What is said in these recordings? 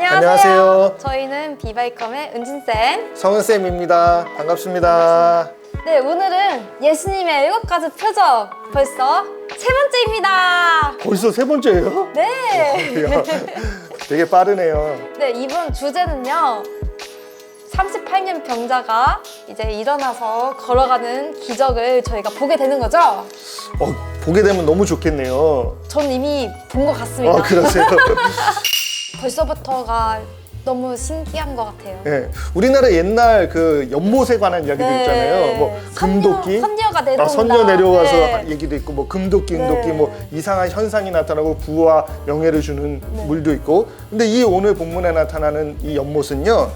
안녕하세요. 저희는 비바이컴의 은진쌤. 성은쌤입니다. 반갑습니다. 네, 오늘은 예수님의 7가지 표적 벌써 세 번째입니다. 벌써 세 번째예요? 네. 이야, 되게 빠르네요. 네, 이번 주제는요. 38년 병자가 이제 일어나서 걸어가는 기적을 저희가 보게 되는 거죠. 보게 되면 너무 좋겠네요. 전 이미 본 것 같습니다. 그러세요? 벌써부터가 너무 신기한 것 같아요. 네, 우리나라 옛날 그 연못에 관한 이야기도 있잖아요. 뭐 금도끼, 선녀가 내려온다. 선녀 내려와서 네. 얘기도 있고, 뭐 금도끼, 은도끼, 네. 뭐 이상한 현상이 나타나고 부와 명예를 주는 물도 있고. 근데 이 오늘 본문에 나타나는 이 연못은요,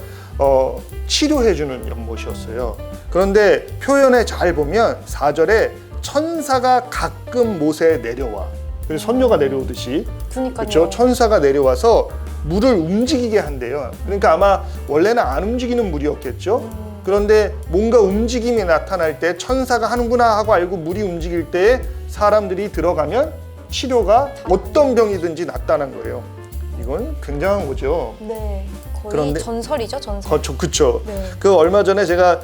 치료해주는 연못이었어요. 그런데 표현에 잘 보면 4절에 천사가 가끔 못에 내려와. 그래서 선녀가 내려오듯이. 그러니까요. 그렇죠? 천사가 내려와서 물을 움직이게 한대요. 그러니까 아마 원래는 안 움직이는 물이었겠죠. 그런데 뭔가 움직임이 나타날 때 천사가 하는구나 하고 알고 물이 움직일 때 사람들이 들어가면 치료가 어떤 병이든지 낫다는 거예요. 이건 굉장한 거죠. 네, 거의 그런데- 전설이죠, 전설. 그쵸. 네. 그 얼마 전에 제가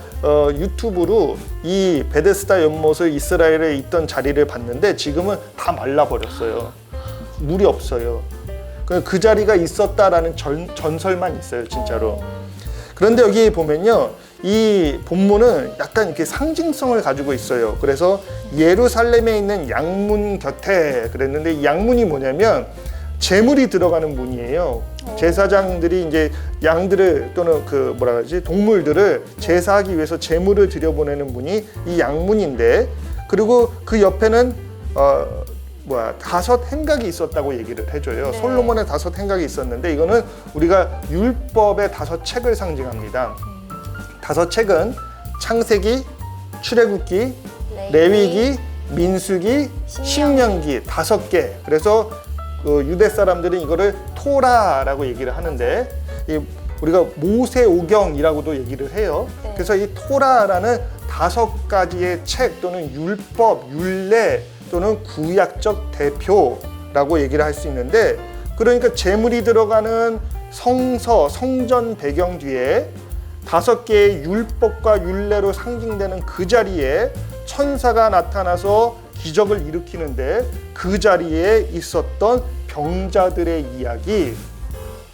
유튜브로 이 베데스다 연못을 이스라엘에 있던 자리를 봤는데 지금은 다 말라버렸어요. 물이 없어요. 그 자리가 있었다라는 전설만 있어요, 진짜로. 그런데 여기 보면요, 이 본문은 약간 이렇게 상징성을 가지고 있어요. 그래서 예루살렘에 있는 양문 곁에 그랬는데 이 양문이 뭐냐면 제물이 들어가는 문이에요. 제사장들이 이제 양들을 또는 그 뭐라 그러지 동물들을 제사하기 위해서 제물을 들여보내는 문이 이 양문인데, 그리고 그 옆에는 5 행각이 있었다고 얘기를 해줘요. 네. 솔로몬의 5 행각이 있었는데 이거는 우리가 율법의 5 책을 상징합니다. 5 책은 창세기, 출애굽기, 레위기, 민수기, 신명기 5개. 그래서 그 유대 사람들은 이거를 토라라고 얘기를 하는데 우리가 모세오경이라고도 얘기를 해요. 네. 그래서 이 토라라는 5가지의 책 또는 율법, 율례 또는 구약적 대표라고 얘기를 할 수 있는데, 그러니까 제물이 들어가는 성서, 성전 배경 뒤에 5개의 율법과 율례로 상징되는 그 자리에 천사가 나타나서 기적을 일으키는데 그 자리에 있었던 병자들의 이야기,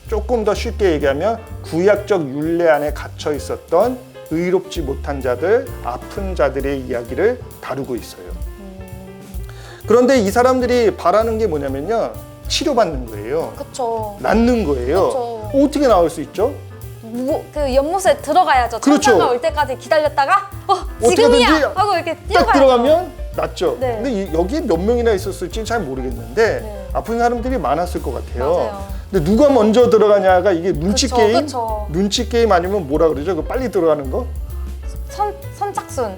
조금 더 쉽게 얘기하면 구약적 율례 안에 갇혀 있었던 의롭지 못한 자들, 아픈 자들의 이야기를 다루고 있어요. 그런데 이 사람들이 바라는 게 뭐냐면요, 치료받는 거예요. 그쵸. 낫는 거예요. 그쵸. 어떻게 나올 수 있죠? 그 연못에 들어가야죠. 그렇죠. 천사가 올 때까지 기다렸다가 어떻게든지 지금이야 하고 이렇게 딱 뛰어가야죠. 들어가면 낫죠. 네. 근데 여기에 몇 명이나 있었을지 잘 모르겠는데 네. 아픈 사람들이 많았을 것 같아요. 맞아요. 근데 누가 먼저 들어가냐가 이게 눈치 그쵸, 게임? 그쵸. 눈치 게임 아니면 뭐라 그러죠? 그 빨리 들어가는 거? 선착순.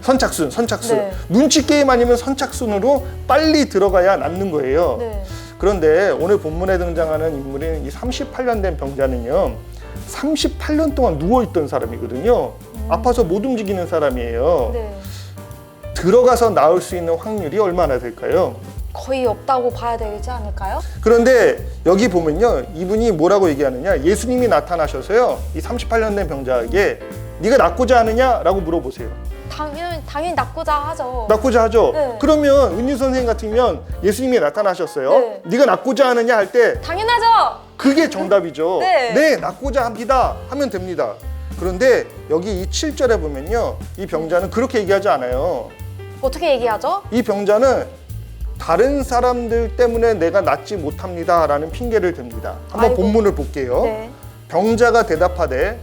선착순. 네. 눈치 게임 아니면 선착순으로 빨리 들어가야 낫는 거예요. 네. 그런데 오늘 본문에 등장하는 인물인 이 38년 된 병자는요, 38년 동안 누워있던 사람이거든요. 아파서 못 움직이는 사람이에요. 네. 들어가서 나올 수 있는 확률이 얼마나 될까요? 거의 없다고 봐야 되지 않을까요? 그런데 여기 보면요, 이분이 뭐라고 얘기하느냐, 예수님이 나타나셔서요, 이 38년 된 병자에게 네가 낫고자 하느냐? 라고 물어보세요. 당연히 낫고자 하죠. 낫고자 하죠? 네. 그러면 은유 선생님 같으면 예수님이 나타나셨어요. 네. 네가 낫고자 하느냐 할 때 당연하죠. 그게 정답이죠. 네. 낫고자 합니다 하면 됩니다. 그런데 여기 이 7절에 보면요, 이 병자는 그렇게 얘기하지 않아요. 어떻게 얘기하죠? 이 병자는 다른 사람들 때문에 내가 낫지 못합니다 라는 핑계를 댑니다. 한번 아이고. 본문을 볼게요. 네. 병자가 대답하되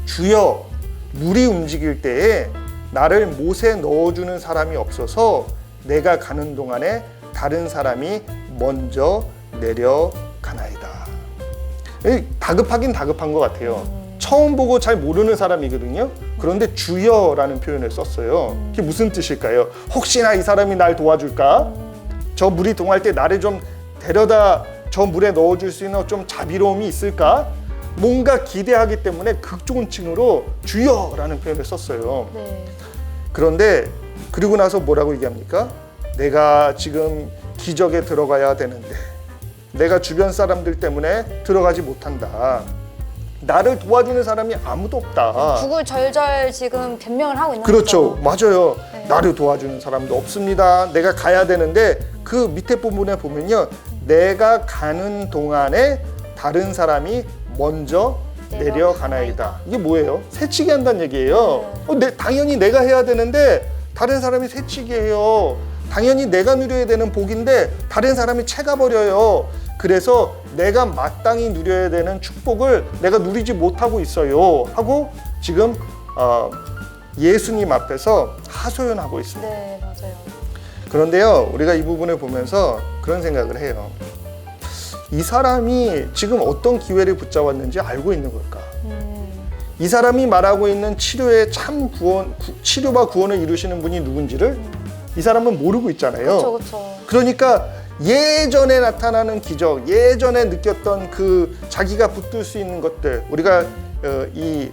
주여, 물이 움직일 때에 나를 못에 넣어주는 사람이 없어서 내가 가는 동안에 다른 사람이 먼저 내려가나이다. 다급하긴 다급한 것 같아요. 처음 보고 잘 모르는 사람이거든요. 그런데 주여라는 표현을 썼어요. 그게 무슨 뜻일까요? 혹시나 이 사람이 날 도와줄까? 저 물이 동할 때 나를 좀 데려다 저 물에 넣어줄 수 있는 좀 자비로움이 있을까? 뭔가 기대하기 때문에 극존칭으로 주여라는 표현을 썼어요. 네. 그런데 그리고 나서 뭐라고 얘기합니까? 내가 지금 기적에 들어가야 되는데 내가 주변 사람들 때문에 들어가지 못한다. 나를 도와주는 사람이 아무도 없다. 구구절절 지금 변명을 하고 있는 그렇죠. 거죠. 맞아요. 네. 나를 도와주는 사람도 없습니다. 내가 가야 되는데 그 밑에 부분에 보면요. 내가 가는 동안에 다른 사람이 먼저 내려가나이다. 이게 뭐예요? 새치기 한다는 얘기예요. 당연히 내가 해야 되는데 다른 사람이 새치기 해요. 당연히 내가 누려야 되는 복인데 다른 사람이 채가버려요. 그래서 내가 마땅히 누려야 되는 축복을 내가 누리지 못하고 있어요. 하고 지금 예수님 앞에서 하소연하고 있습니다. 네, 맞아요. 그런데요, 우리가 이 부분을 보면서 그런 생각을 해요. 이 사람이 지금 어떤 기회를 붙잡았는지 알고 있는 걸까? 이 사람이 말하고 있는 치료의 참 구원, 치료와 구원을 이루시는 분이 누군지를 이 사람은 모르고 있잖아요. 그렇죠. 그러니까 예전에 나타나는 기적, 예전에 느꼈던 그 자기가 붙들 수 있는 것들, 우리가 이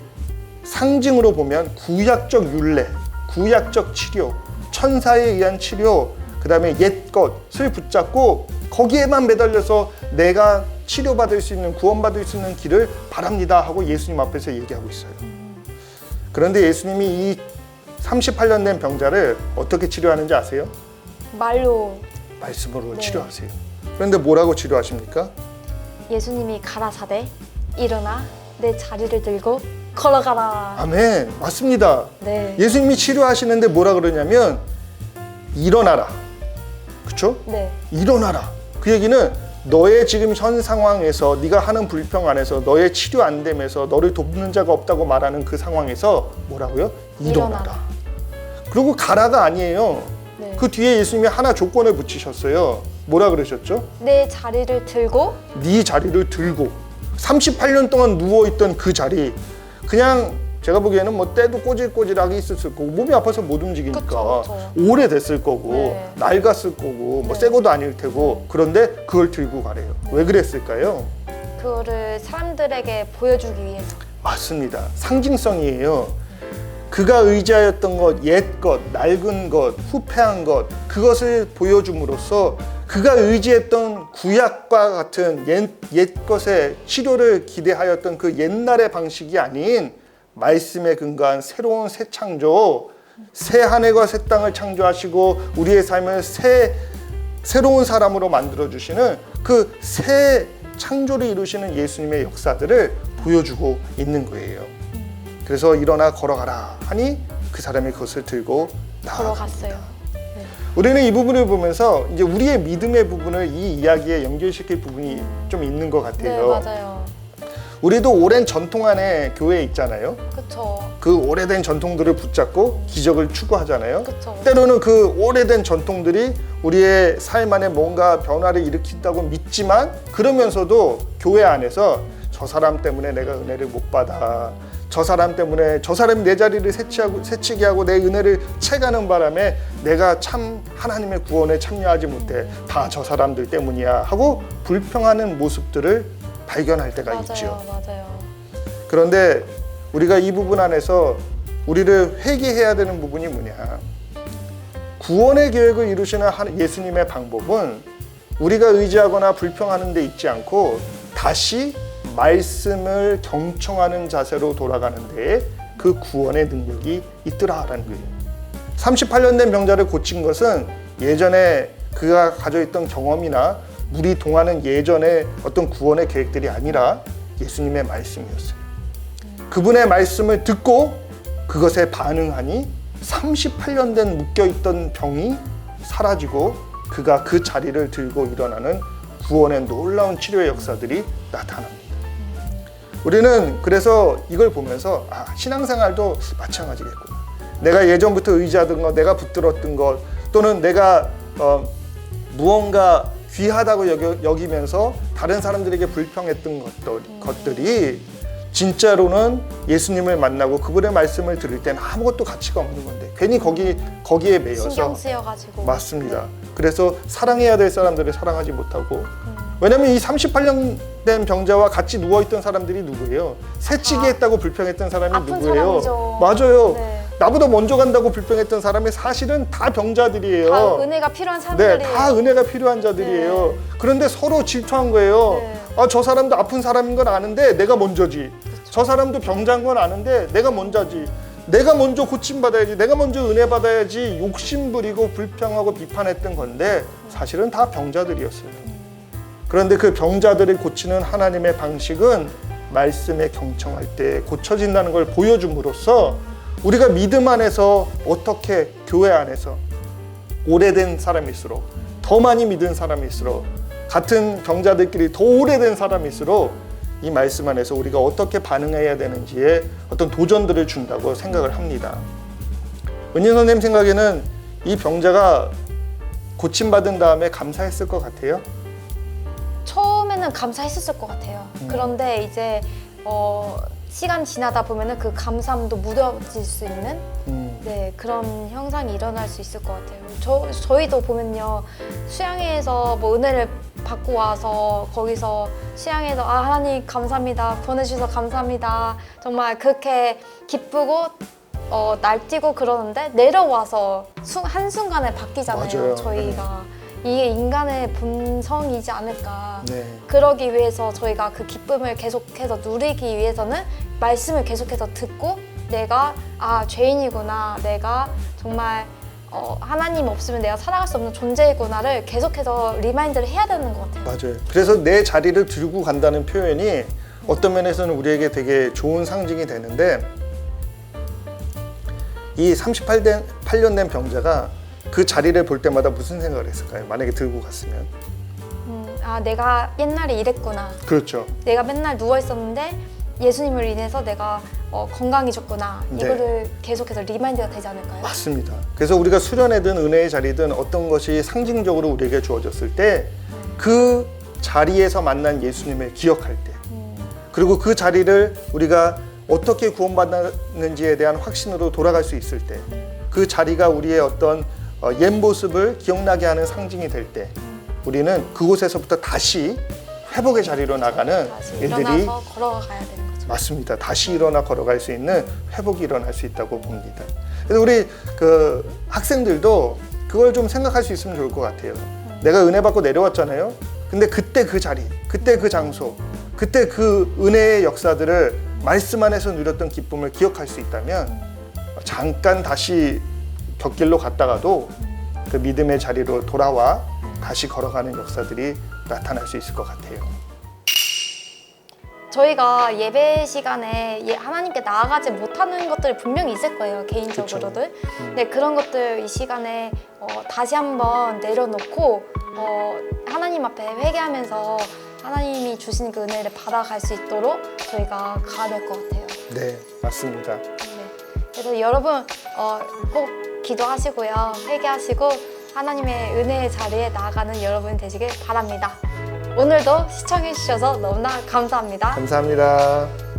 상징으로 보면 구약적 율례, 구약적 치료, 천사에 의한 치료, 그 다음에 옛것을 붙잡고 거기에만 매달려서 내가 치료받을 수 있는, 구원받을 수 있는 길을 바랍니다 하고 예수님 앞에서 얘기하고 있어요. 그런데 예수님이 이 38년 된 병자를 어떻게 치료하는지 아세요? 말로. 말씀으로 네. 치료하세요. 그런데 뭐라고 치료하십니까? 예수님이 가라사대 일어나 내 자리를 들고 걸어가라. 아멘. 맞습니다. 네. 예수님이 치료하시는데 뭐라 그러냐면 일어나라. 그렇죠? 네. 일어나라. 그 얘기는 너의 지금 현 상황에서 네가 하는 불평 안에서 너의 치료 안 됨에서 너를 돕는 자가 없다고 말하는 그 상황에서 뭐라고요? 일어나라. 그리고 가라가 아니에요. 네. 그 뒤에 예수님이 하나 조건을 붙이셨어요. 뭐라 그러셨죠? 내 자리를 들고. 네 자리를 들고 38년 동안 누워있던 그 자리 그냥 제가 보기에는 뭐 때도 꼬질꼬질하게 있었을 거고 몸이 아파서 못 움직이니까 그쵸. 오래됐을 거고 네. 낡았을 거고 뭐 네. 새 것도 아닐 테고 그런데 그걸 들고 가래요. 왜 그랬을까요? 그거를 사람들에게 보여주기 위해서. 맞습니다. 상징성이에요. 그가 의지하였던 것, 옛 것, 낡은 것, 후패한 것 그것을 보여줌으로써 그가 의지했던 구약과 같은 옛 것의 치료를 기대하였던 그 옛날의 방식이 아닌 말씀에 근거한 새로운 새 창조, 새 하늘과 새 땅을 창조하시고 우리의 삶을 새로운 사람으로 만들어주시는 그 새 창조를 이루시는 예수님의 역사들을 보여주고 있는 거예요. 그래서 일어나 걸어가라 하니 그 사람이 그것을 들고 걸어갔어요. 네. 우리는 이 부분을 보면서 이제 우리의 믿음의 부분을 이 이야기에 연결시킬 부분이 좀 있는 것 네, 같아요. 맞아요. 우리도 오랜 전통 안에 교회에 있잖아요. 그쵸. 그 오래된 전통들을 붙잡고 기적을 추구하잖아요. 그쵸. 때로는 그 오래된 전통들이 우리의 삶 안에 뭔가 변화를 일으킨다고 믿지만 그러면서도 교회 안에서 저 사람 때문에 내가 은혜를 못 받아. 저 사람 때문에 저 사람이 내 자리를 새치게 하고 내 은혜를 채가는 바람에 내가 참 하나님의 구원에 참여하지 못해. 다 저 사람들 때문이야 하고 불평하는 모습들을 발견할 때가 있죠. 맞아요. 그런데 우리가 이 부분 안에서 우리를 회개해야 되는 부분이 뭐냐? 구원의 계획을 이루시는 예수님의 방법은 우리가 의지하거나 불평하는 데 있지 않고 다시 말씀을 경청하는 자세로 돌아가는 데에 그 구원의 능력이 있더라라는 거예요. 38년 된 병자를 고친 것은 예전에 그가 가져 있던 경험이나 물이 동하는 예전의 어떤 구원의 계획들이 아니라 예수님의 말씀이었어요. 그분의 말씀을 듣고 그것에 반응하니 38년 된 묶여있던 병이 사라지고 그가 그 자리를 들고 일어나는 구원의 놀라운 치료의 역사들이 나타납니다. 우리는 그래서 이걸 보면서 신앙생활도 마찬가지겠구나. 내가 예전부터 의지하던 것, 내가 붙들었던 것 또는 내가 무언가 귀하다고 여기면서 다른 사람들에게 불평했던 것들이 진짜로는 예수님을 만나고 그분의 말씀을 들을 때는 아무것도 가치가 없는 건데 괜히 거기에 매여서 신경 쓰여가지고. 맞습니다. 그래서 사랑해야 될 사람들을 사랑하지 못하고 왜냐하면 이 38년 된 병자와 같이 누워있던 사람들이 누구예요? 새치기 했다고 불평했던 사람이 아픈 누구예요? 사람이죠. 맞아요. 네. 나보다 먼저 간다고 불평했던 사람이 사실은 다 병자들이에요. 다 은혜가 필요한 네, 사람들이에요. 다 은혜가 필요한 자들이에요. 그런데 서로 질투한 거예요. 네. 아, 저 사람도 아픈 사람인 건 아는데 내가 먼저지. 저 사람도 병자인 건 아는데 내가 먼저지. 내가 먼저 고침받아야지. 내가 먼저 은혜 받아야지. 욕심 부리고 불평하고 비판했던 건데 사실은 다 병자들이었어요. 그런데 그 병자들을 고치는 하나님의 방식은 말씀에 경청할 때 고쳐진다는 걸 보여줌으로써 우리가 믿음 안에서 어떻게 교회 안에서 오래된 사람일수록 더 많이 믿은 사람일수록 같은 병자들끼리 더 오래된 사람일수록 이 말씀 안에서 우리가 어떻게 반응해야 되는지에 어떤 도전들을 준다고 생각을 합니다. 은희 선생님 생각에는 이 병자가 고침받은 다음에 감사했을 것 같아요? 처음에는 감사했었을 것 같아요. 그런데 이제 시간 지나다 보면은 그 감사함도 무뎌질 수 있는 네, 그런 현상이 일어날 수 있을 것 같아요. 저희도 보면요, 수양회에서 뭐 은혜를 받고 와서 거기서 수양회에서 아, 하나님 감사합니다, 보내주셔서 감사합니다, 정말 그렇게 기쁘고 날뛰고 그러는데 내려와서 한순간에 바뀌잖아요. 맞아요. 저희가 이게 인간의 본성이지 않을까. 네. 그러기 위해서 저희가 그 기쁨을 계속해서 누리기 위해서는 말씀을 계속해서 듣고 내가 죄인이구나, 내가 정말 하나님 없으면 내가 살아갈 수 없는 존재이구나를 계속해서 리마인드를 해야 되는 것 같아요. 맞아요. 그래서 내 자리를 들고 간다는 표현이 어떤 면에서는 우리에게 되게 좋은 상징이 되는데 이 38년 된 병자가 그 자리를 볼 때마다 무슨 생각을 했을까요? 만약에 들고 갔으면. 내가 옛날에 이랬구나. 그렇죠. 내가 맨날 누워 있었는데 예수님을 인해서 내가 건강해졌구나. 네. 이거를 계속해서 리마인드가 되지 않을까요? 맞습니다. 그래서 우리가 수련회든 은혜의 자리든 어떤 것이 상징적으로 우리에게 주어졌을 때 그 자리에서 만난 예수님을 기억할 때 그리고 그 자리를 우리가 어떻게 구원받았는지에 대한 확신으로 돌아갈 수 있을 때 그 자리가 우리의 어떤 옛 모습을 기억나게 하는 상징이 될 때 우리는 그곳에서부터 다시 회복의 자리로 나가는 다시 일들이 일어나서 걸어가야 되는 거죠. 맞습니다. 다시 일어나 걸어갈 수 있는 회복이 일어날 수 있다고 봅니다. 그래서 우리 그 학생들도 그걸 좀 생각할 수 있으면 좋을 것 같아요. 내가 은혜 받고 내려왔잖아요. 근데 그때 그 자리, 그때 그 장소, 그때 그 은혜의 역사들을 말씀 안에서 누렸던 기쁨을 기억할 수 있다면 잠깐 다시 곁길로 갔다가도 그 믿음의 자리로 돌아와 다시 걸어가는 역사들이 나타날 수 있을 것 같아요. 저희가 예배 시간에 하나님께 나아가지 못하는 것들이 분명히 있을 거예요, 개인적으로들. 근데 그런 것들 이 시간에 다시 한번 내려놓고 하나님 앞에 회개하면서 하나님이 주신 그 은혜를 받아갈 수 있도록 저희가 가야 될 것 같아요. 네, 맞습니다. 네. 그래서 여러분 꼭 기도하시고요, 회개하시고 하나님의 은혜의 자리에 나아가는 여러분 되시길 바랍니다. 오늘도 시청해 주셔서 너무나 감사합니다. 감사합니다.